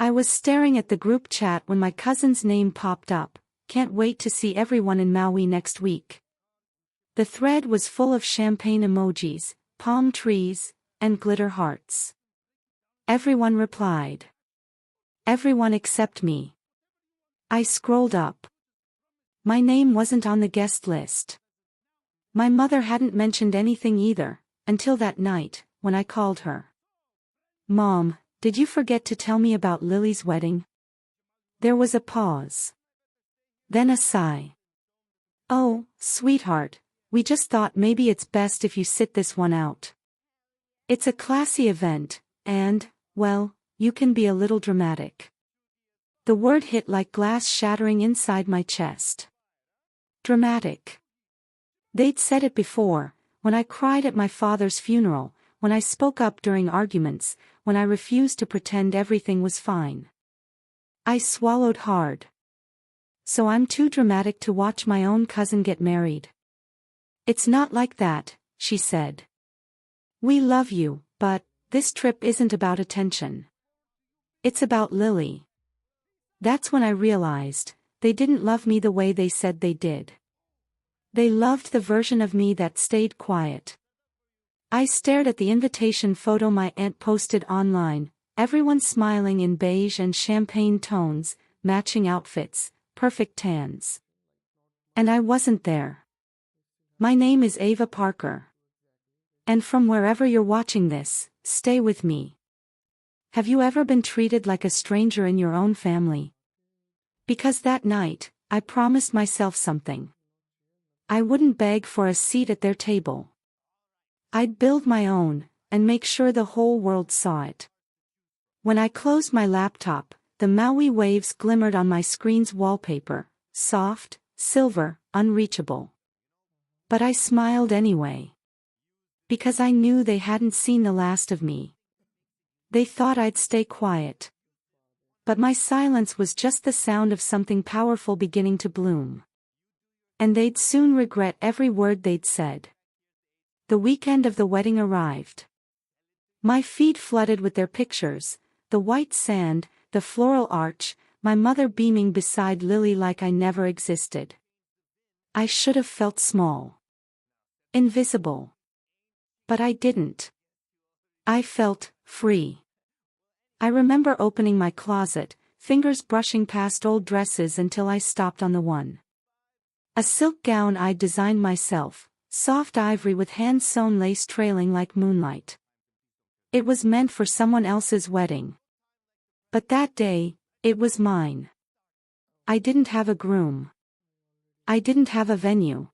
I was staring at the group chat when my cousin's name popped up. Can't wait to see everyone in Maui next week. The thread was full of champagne emojis, palm trees, and glitter hearts. Everyone replied. Everyone except me. I scrolled up. My name wasn't on the guest list. My mother hadn't mentioned anything either, until that night, when I called her. "Mom, did you forget to tell me about Lily's wedding?" There was a pause. Then a sigh. "Oh, sweetheart, we just thought maybe it's best if you sit this one out. It's a classy event, and, well, you can be a little dramatic." The word hit like glass shattering inside my chest. Dramatic. They'd said it before, when I cried at my father's funeral, when I spoke up during arguments, when I refused to pretend everything was fine. I swallowed hard. So I'm too dramatic to watch my own cousin get married? "It's not like that," she said. "We love you, but this trip isn't about attention. It's about Lily." That's when I realized, they didn't love me the way they said they did. They loved the version of me that stayed quiet. I stared at the invitation photo my aunt posted online, everyone smiling in beige and champagne tones, matching outfits, perfect tans. And I wasn't there. My name is Ava Parker. And from wherever you're watching this, stay with me. Have you ever been treated like a stranger in your own family? Because that night, I promised myself something. I wouldn't beg for a seat at their table. I'd build my own, and make sure the whole world saw it. When I closed my laptop, the Maui waves glimmered on my screen's wallpaper, soft, silver, unreachable. But I smiled anyway. Because I knew they hadn't seen the last of me. They thought I'd stay quiet. But my silence was just the sound of something powerful beginning to bloom. And they'd soon regret every word they'd said. The weekend of the wedding arrived. My feed flooded with their pictures, the white sand, the floral arch, my mother beaming beside Lily like I never existed. I should have felt small. Invisible. But I didn't. I felt free. I remember opening my closet, fingers brushing past old dresses until I stopped on the one. A silk gown I'd designed myself, soft ivory with hand-sewn lace trailing like moonlight. It was meant for someone else's wedding. But that day, it was mine. I didn't have a groom. I didn't have a venue.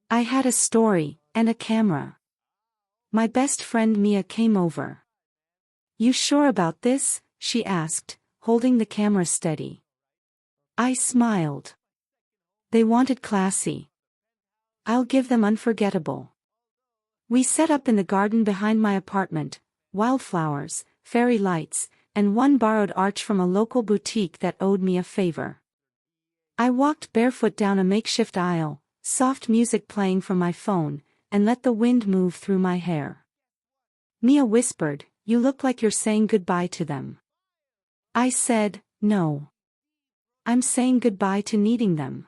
I had a story, and a camera. My best friend Mia came over. "You sure about this?" she asked, holding the camera steady. I smiled. They wanted classy. I'll give them unforgettable. We set up in the garden behind my apartment, wildflowers, fairy lights, and one borrowed arch from a local boutique that owed me a favor. I walked barefoot down a makeshift aisle, soft music playing from my phone, and let the wind move through my hair. Mia whispered, "You look like you're saying goodbye to them." I said, "No. I'm saying goodbye to needing them."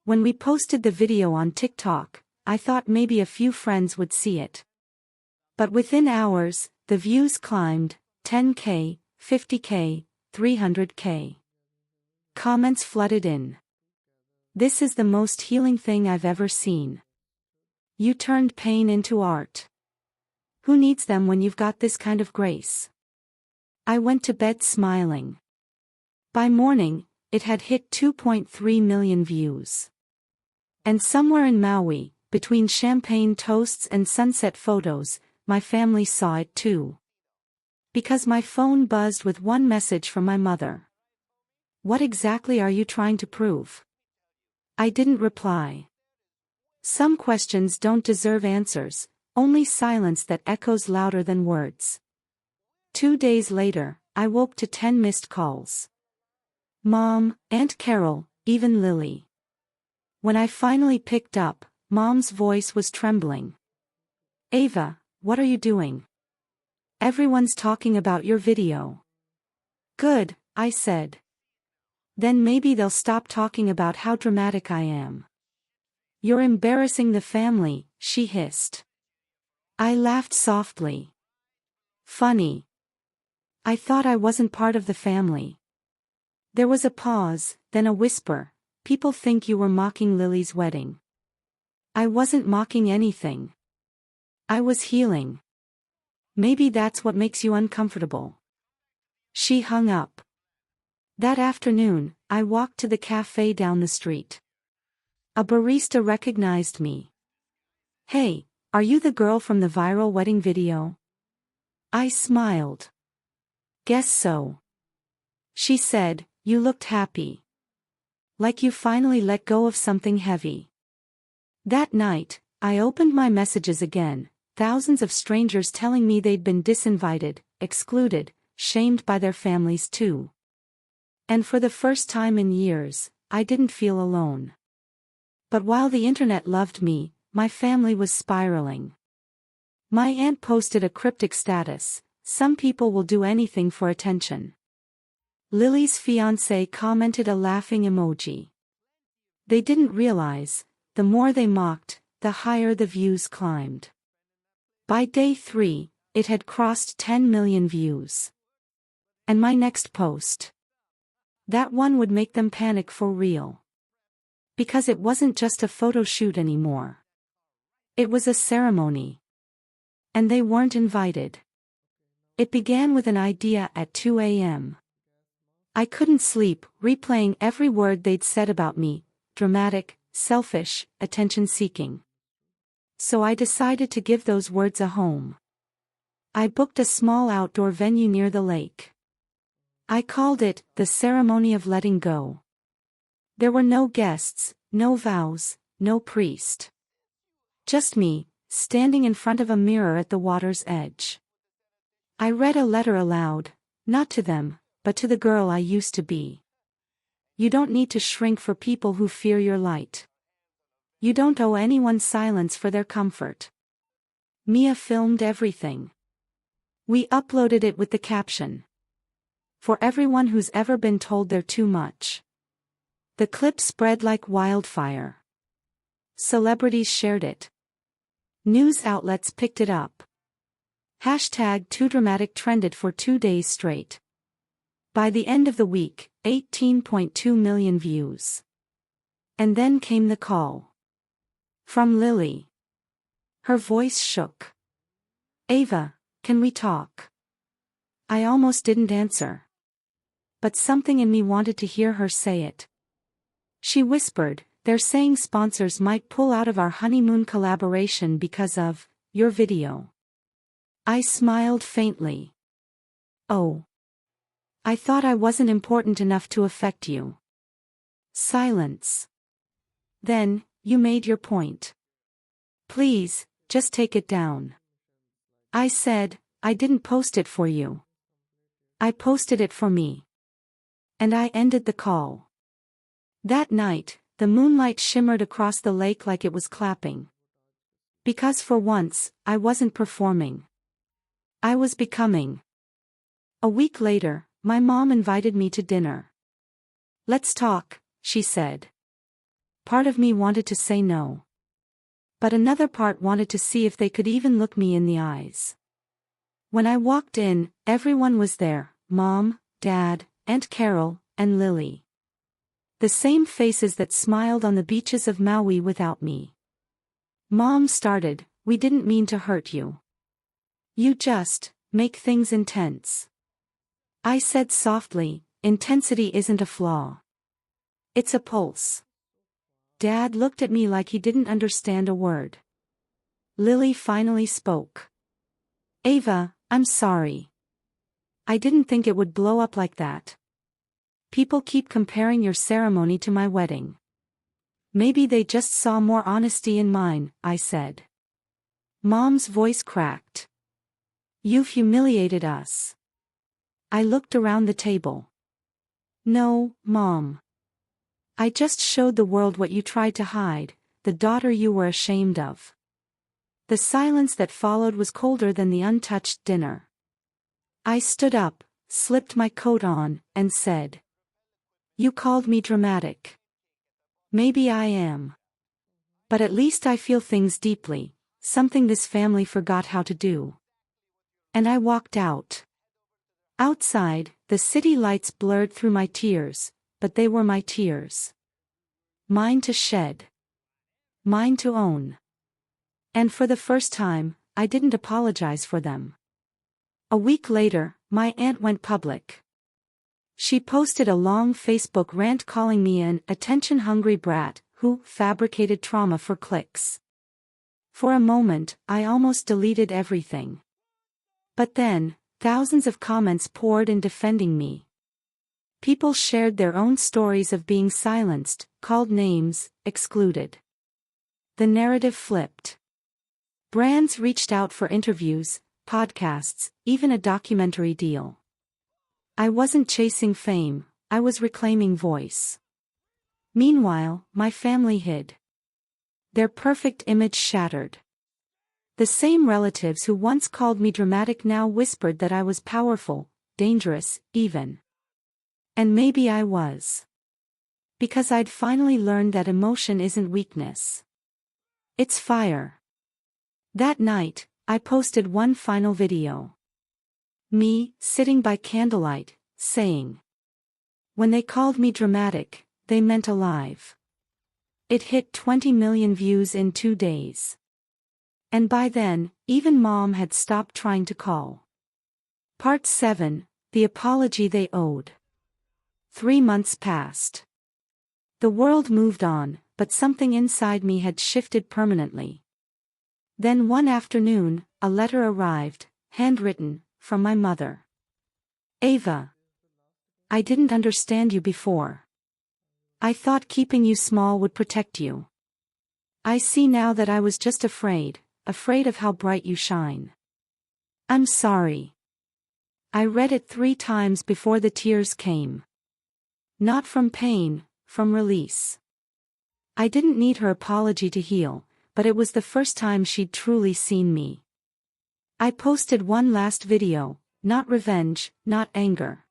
When we posted the video on TikTok, I thought maybe a few friends would see it. But within hours, the views climbed, 10K, 50K, 300K. Comments flooded in. "This is the most healing thing I've ever seen. You turned pain into art. Who needs them when you've got this kind of grace?" I went to bed smiling. By morning, it had hit 2.3 million views. And somewhere in Maui, between champagne toasts and sunset photos, my family saw it too. Because my phone buzzed with one message from my mother. "What exactly are you trying to prove?" I didn't reply. Some questions don't deserve answers, only silence that echoes louder than words. 2 days later, I woke to 10 missed calls. Mom, Aunt Carol, even Lily. When I finally picked up, Mom's voice was trembling. "Ava, what are you doing? Everyone's talking about your video." Good, I said. Then maybe they'll stop talking about how dramatic I am. You're embarrassing the family, she hissed. I laughed softly. Funny. I thought I wasn't part of the family. There was a pause, then a whisper. People think you were mocking Lily's wedding. I wasn't mocking anything. I was healing. Maybe that's what makes you uncomfortable. She hung up. That afternoon, I walked to the cafe down the street. A barista recognized me. Hey, are you the girl from the viral wedding video? I smiled. Guess so. She said, you looked happy. Like you finally let go of something heavy. That night, I opened my messages again, thousands of strangers telling me they'd been disinvited, excluded, shamed by their families too. And for the first time in years, I didn't feel alone. But while the internet loved me, my family was spiraling. My aunt posted a cryptic status, some people will do anything for attention. Lily's fiancé commented a laughing emoji. They didn't realize, the more they mocked, the higher the views climbed. By day 3, it had crossed 10 million views. And my next post. That one would make them panic for real. Because it wasn't just a photo shoot anymore. It was a ceremony. And they weren't invited. It began with an idea at 2 a.m. I couldn't sleep, replaying every word they'd said about me, dramatic, selfish, attention-seeking. So I decided to give those words a home. I booked a small outdoor venue near the lake. I called it, the ceremony of letting go. There were no guests, no vows, no priest. Just me, standing in front of a mirror at the water's edge. I read a letter aloud, not to them, but to the girl I used to be. You don't need to shrink for people who fear your light. You don't owe anyone silence for their comfort. Mia filmed everything. We uploaded it with the caption. For everyone who's ever been told they're too much. The clip spread like wildfire. Celebrities shared it. News outlets picked it up. #TooDramatic trended for 2 days straight. By the end of the week, 18.2 million views. And then came the call. From Lily. Her voice shook. Ava, can we talk? I almost didn't answer. But something in me wanted to hear her say it. She whispered, they're saying sponsors might pull out of our honeymoon collaboration because of your video. I smiled faintly. Oh. I thought I wasn't important enough to affect you. Silence. Then, you made your point. Please, just take it down. I said, I didn't post it for you. I posted it for me. And I ended the call. That night, the moonlight shimmered across the lake like it was clapping. Because for once, I wasn't performing. I was becoming. A week later, my mom invited me to dinner. Let's talk, she said. Part of me wanted to say no. But another part wanted to see if they could even look me in the eyes. When I walked in, everyone was there, Mom, Dad, Aunt Carol, and Lily. The same faces that smiled on the beaches of Maui without me. Mom started, we didn't mean to hurt you. You just make things intense. I said softly, intensity isn't a flaw. It's a pulse. Dad looked at me like he didn't understand a word. Lily finally spoke. Ava, I'm sorry. I didn't think it would blow up like that. People keep comparing your ceremony to my wedding. Maybe they just saw more honesty in mine, I said. Mom's voice cracked. You've humiliated us. I looked around the table. No, Mom. I just showed the world what you tried to hide, the daughter you were ashamed of. The silence that followed was colder than the untouched dinner. I stood up, slipped my coat on, and said, "You called me dramatic. Maybe I am. But at least I feel things deeply, something this family forgot how to do." And I walked out. Outside, the city lights blurred through my tears, but they were my tears. Mine to shed. Mine to own. And for the first time, I didn't apologize for them. A week later, my aunt went public. She posted a long Facebook rant calling me an attention-hungry brat who fabricated trauma for clicks. For a moment, I almost deleted everything. But then, thousands of comments poured in defending me. People shared their own stories of being silenced, called names, excluded. The narrative flipped. Brands reached out for interviews, podcasts, even a documentary deal. I wasn't chasing fame, I was reclaiming voice. Meanwhile, my family hid. Their perfect image shattered. The same relatives who once called me dramatic now whispered that I was powerful, dangerous, even. And maybe I was. Because I'd finally learned that emotion isn't weakness. It's fire. That night, I posted one final video. Me, sitting by candlelight, saying, "When they called me dramatic, they meant alive." It hit 20 million views in 2 days. And by then, even Mom had stopped trying to call. Part 7, The Apology They Owed. 3 months passed. The world moved on, but something inside me had shifted permanently. Then one afternoon, a letter arrived, handwritten, from my mother. "Ava. I didn't understand you before. I thought keeping you small would protect you. I see now that I was just afraid of how bright you shine. I'm sorry." I read it 3 times before the tears came. Not from pain, from release. I didn't need her apology to heal, but it was the first time she'd truly seen me. I posted one last video, not revenge, not anger.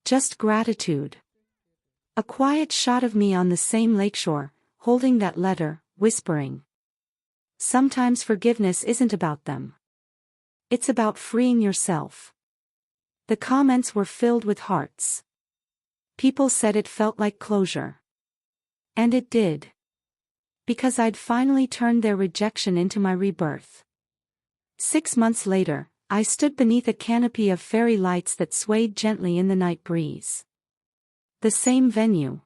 Just gratitude. A quiet shot of me on the same lakeshore, holding that letter, whispering. Sometimes forgiveness isn't about them. It's about freeing yourself. The comments were filled with hearts. People said it felt like closure. And it did. Because I'd finally turned their rejection into my rebirth. 6 months later, I stood beneath a canopy of fairy lights that swayed gently in the night breeze. The same venue.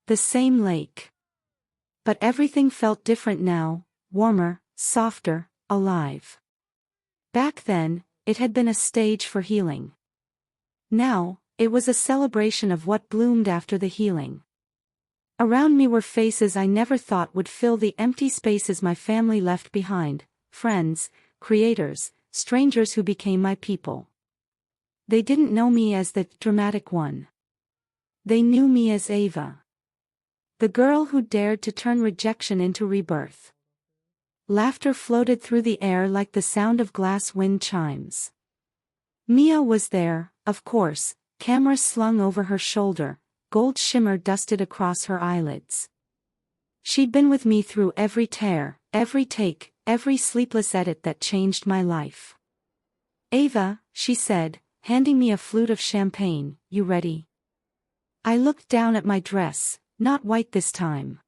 The same lake. But everything felt different now, warmer, softer, alive. Back then, it had been a stage for healing. Now, it was a celebration of what bloomed after the healing. Around me were faces I never thought would fill the empty spaces my family left behind, friends, creators, strangers who became my people. They didn't know me as the dramatic one. They knew me as Ava. The girl who dared to turn rejection into rebirth. Laughter floated through the air like the sound of glass wind chimes. Mia was there, of course, camera slung over her shoulder, gold shimmer dusted across her eyelids. She'd been with me through every tear, every take, every sleepless edit that changed my life. "Ava," she said, handing me a flute of champagne, "you ready?" I looked down at my dress, not white this time.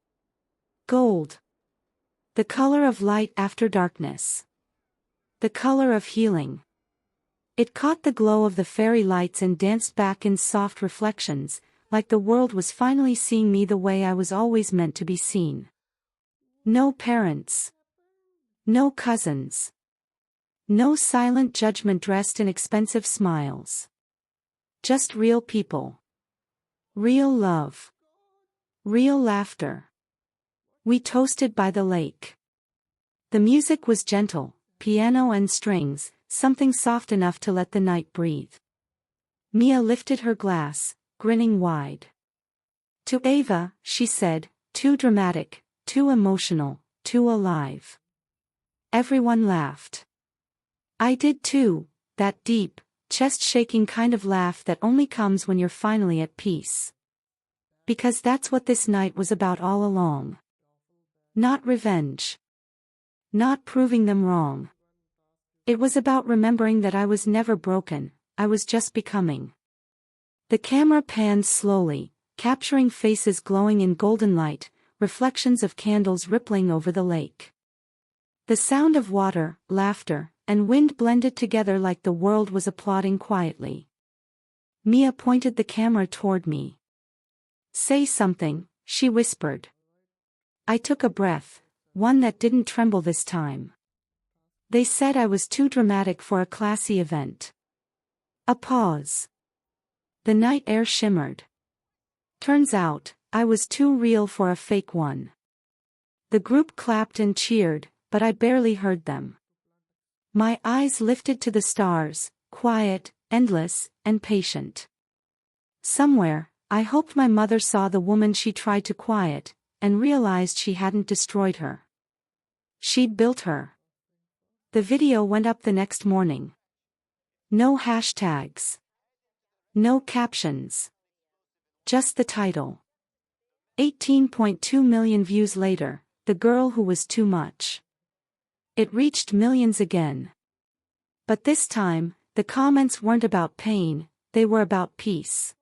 Gold. The color of light after darkness. The color of healing. It caught the glow of the fairy lights and danced back in soft reflections, like the world was finally seeing me the way I was always meant to be seen. No parents. No cousins. No silent judgment dressed in expensive smiles. Just real people. Real love. Real laughter. We toasted by the lake. The music was gentle, piano and strings, something soft enough to let the night breathe. Mia lifted her glass, grinning wide. "To Ava," she said, "too dramatic, too emotional, too alive." Everyone laughed. I did too, that deep, chest-shaking kind of laugh that only comes when you're finally at peace. Because that's what this night was about all along. Not revenge. Not proving them wrong. It was about remembering that I was never broken, I was just becoming. The camera panned slowly, capturing faces glowing in golden light, reflections of candles rippling over the lake. The sound of water, laughter, and wind blended together like the world was applauding quietly. Mia pointed the camera toward me. "Say something," she whispered. I took a breath, one that didn't tremble this time. They said I was too dramatic for a classy event. A pause. The night air shimmered. Turns out, I was too real for a fake one. The group clapped and cheered, but I barely heard them. My eyes lifted to the stars, quiet, endless, and patient. Somewhere, I hoped my mother saw the woman she tried to quiet, and realized she hadn't destroyed her. She'd built her. The video went up the next morning. No hashtags. No captions. Just the title. 18.2 million views later, The Girl Who Was Too Much. It reached millions again. But this time, the comments weren't about pain, they were about peace.